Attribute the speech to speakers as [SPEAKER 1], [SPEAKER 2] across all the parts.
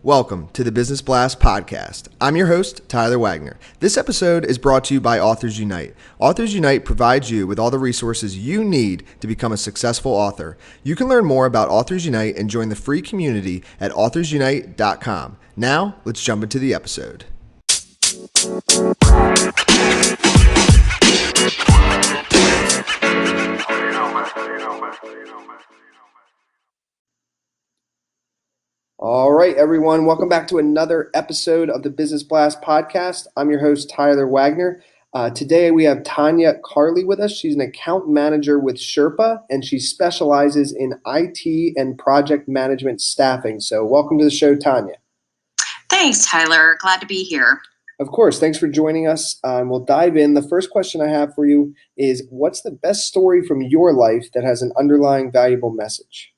[SPEAKER 1] Welcome to the Business Blast podcast. I'm your host, Tyler Wagner. This episode is brought to you by Authors Unite. Authors Unite provides you with all the resources you need to become a successful author. You can learn more about Authors Unite and join the free community at authorsunite.com. Now, let's jump into the episode. All right, everyone. Welcome back to another episode of the Business Blast podcast. I'm your host, Tyler Wagner. Today we have Tanya Karle with us. She's an account manager with Sherpa, and she specializes in IT and project management staffing. So welcome to the show, Tanya.
[SPEAKER 2] Thanks, Tyler. Glad to be here.
[SPEAKER 1] Of course. Thanks for joining us. We'll dive in. The first question I have for you is, what's the best story from your life that has an underlying valuable message?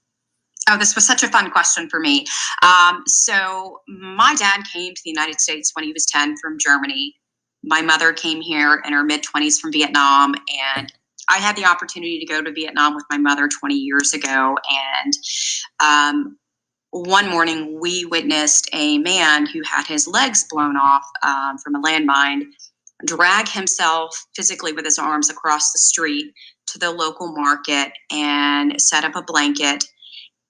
[SPEAKER 2] Oh, this was such a fun question for me. So my dad came to the United States when he was 10 from Germany. My mother came here in her mid-20s from Vietnam, and I had the opportunity to go to Vietnam with my mother 20 years ago. And one morning we witnessed a man who had his legs blown off from a landmine drag himself physically with his arms across the street to the local market and set up a blanket.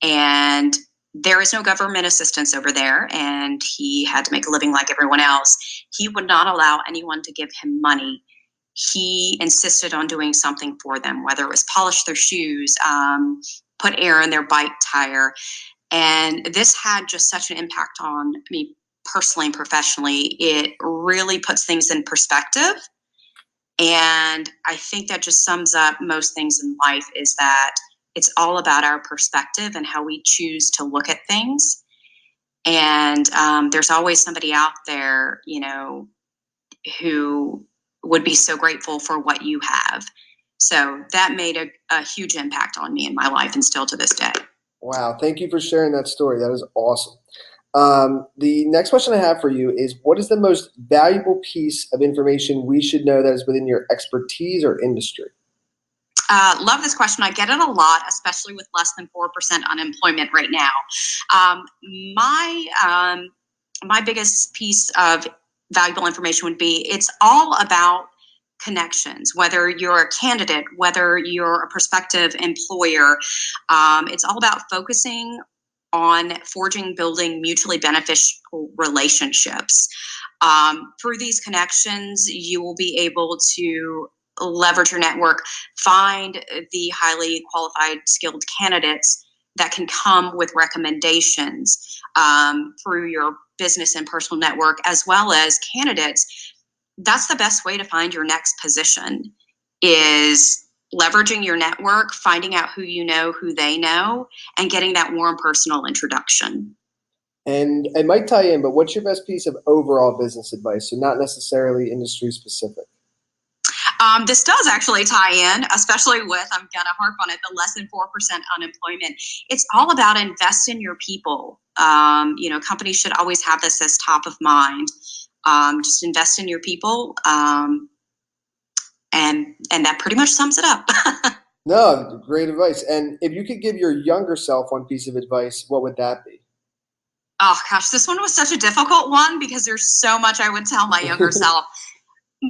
[SPEAKER 2] And there is no government assistance over there, and he had to make a living like everyone else. He would not allow anyone to give him money. He insisted on doing something for them, whether it was polish their shoes, put air in their bike tire. And this had just such an impact on me personally and professionally. It really puts things in perspective. And I think that just sums up most things in life, is that it's all about our perspective and how we choose to look at things. And there's always somebody out there, who would be so grateful for what you have. So that made a huge impact on me in my life, and still to this day.
[SPEAKER 1] Wow. Thank you for sharing that story. That is awesome. The next question I have for you is, what is the most valuable piece of information we should know that is within your expertise or industry?
[SPEAKER 2] Love this question. I get it a lot, especially with less than 4% unemployment right now. My biggest piece of valuable information would be, it's all about connections, whether you're a candidate, whether you're a prospective employer. It's all about focusing on building mutually beneficial relationships. Through these connections, you will be able to leverage your network, find the highly qualified, skilled candidates that can come with recommendations through your business and personal network, as well as candidates. That's the best way to find your next position, is leveraging your network, finding out who you know, who they know, and getting that warm personal introduction.
[SPEAKER 1] And it might tie in, but what's your best piece of overall business advice? So not necessarily industry specific.
[SPEAKER 2] This does actually tie in, especially with, I'm going to harp on it, the less than 4% unemployment. It's all about invest in your people. Companies should always have this as top of mind. Just invest in your people. And that pretty much sums it up.
[SPEAKER 1] No, great advice. And if you could give your younger self one piece of advice, what would that be?
[SPEAKER 2] Oh, gosh, this one was such a difficult one, because there's so much I would tell my younger self.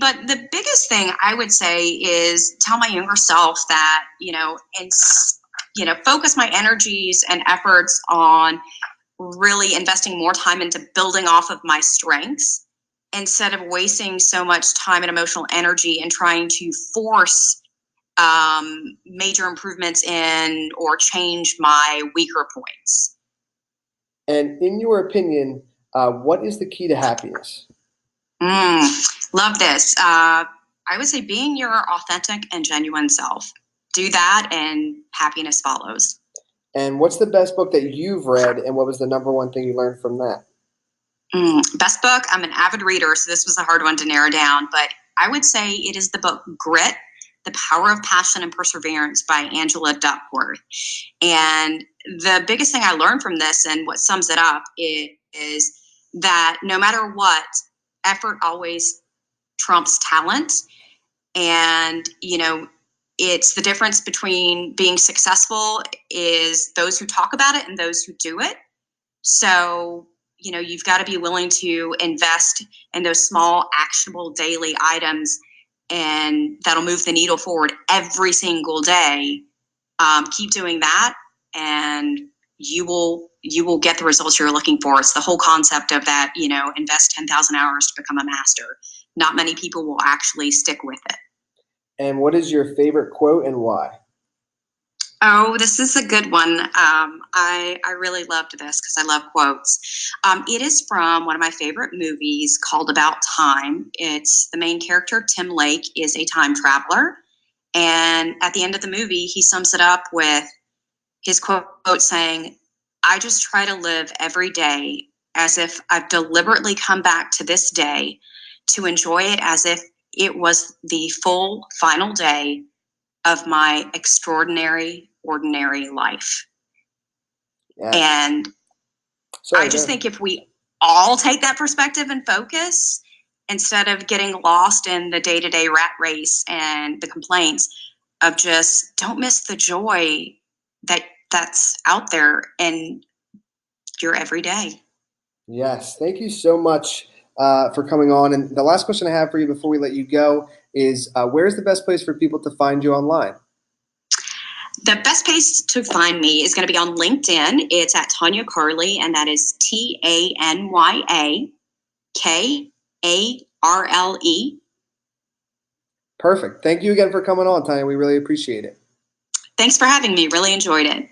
[SPEAKER 2] But the biggest thing I would say is tell my younger self that, focus my energies and efforts on really investing more time into building off of my strengths, instead of wasting so much time and emotional energy and trying to force major improvements in or change my weaker points.
[SPEAKER 1] And in your opinion, what is the key to happiness?
[SPEAKER 2] Love this. I would say being your authentic and genuine self. Do that and happiness follows.
[SPEAKER 1] And what's the best book that you've read, and what was the number one thing you learned from that?
[SPEAKER 2] Best book, I'm an avid reader, so this was a hard one to narrow down, but I would say it is the book Grit, The Power of Passion and Perseverance by Angela Duckworth. And the biggest thing I learned from this, and what sums it up, is that no matter what, effort always trumps talent. And, it's the difference between being successful is those who talk about it and those who do it. So you've got to be willing to invest in those small, actionable daily items, and that'll move the needle forward every single day. Keep doing that, and you will get the results you're looking for. It's the whole concept of that, invest 10,000 hours to become a master. Not many people will actually stick with it.
[SPEAKER 1] And what is your favorite quote and why?
[SPEAKER 2] Oh, this is a good one. I really loved this because I love quotes. It is from one of my favorite movies called About Time. It's the main character, Tim Lake, is a time traveler. And at the end of the movie, he sums it up with his quote saying, "I just try to live every day as if I've deliberately come back to this day to enjoy it as if it was the full final day of my extraordinary, ordinary life."
[SPEAKER 1] Yes.
[SPEAKER 2] And I just think if we all take that perspective and focus, instead of getting lost in the day-to-day rat race and the complaints, of just don't miss the joy that's out there in your everyday.
[SPEAKER 1] Yes. Thank you so much for coming on. And the last question I have for you before we let you go is, where's the best place for people to find you online?
[SPEAKER 2] The best place to find me is going to be on LinkedIn. It's at Tanya Karle, and that is TanyaKarle.
[SPEAKER 1] Perfect. Thank you again for coming on, Tanya. We really appreciate it.
[SPEAKER 2] Thanks for having me. Really enjoyed it.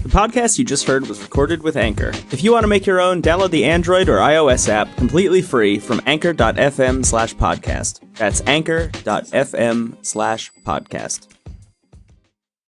[SPEAKER 3] The podcast you just heard was recorded with Anchor. If you want to make your own, download the Android or iOS app completely free from anchor.fm/podcast. That's anchor.fm/podcast.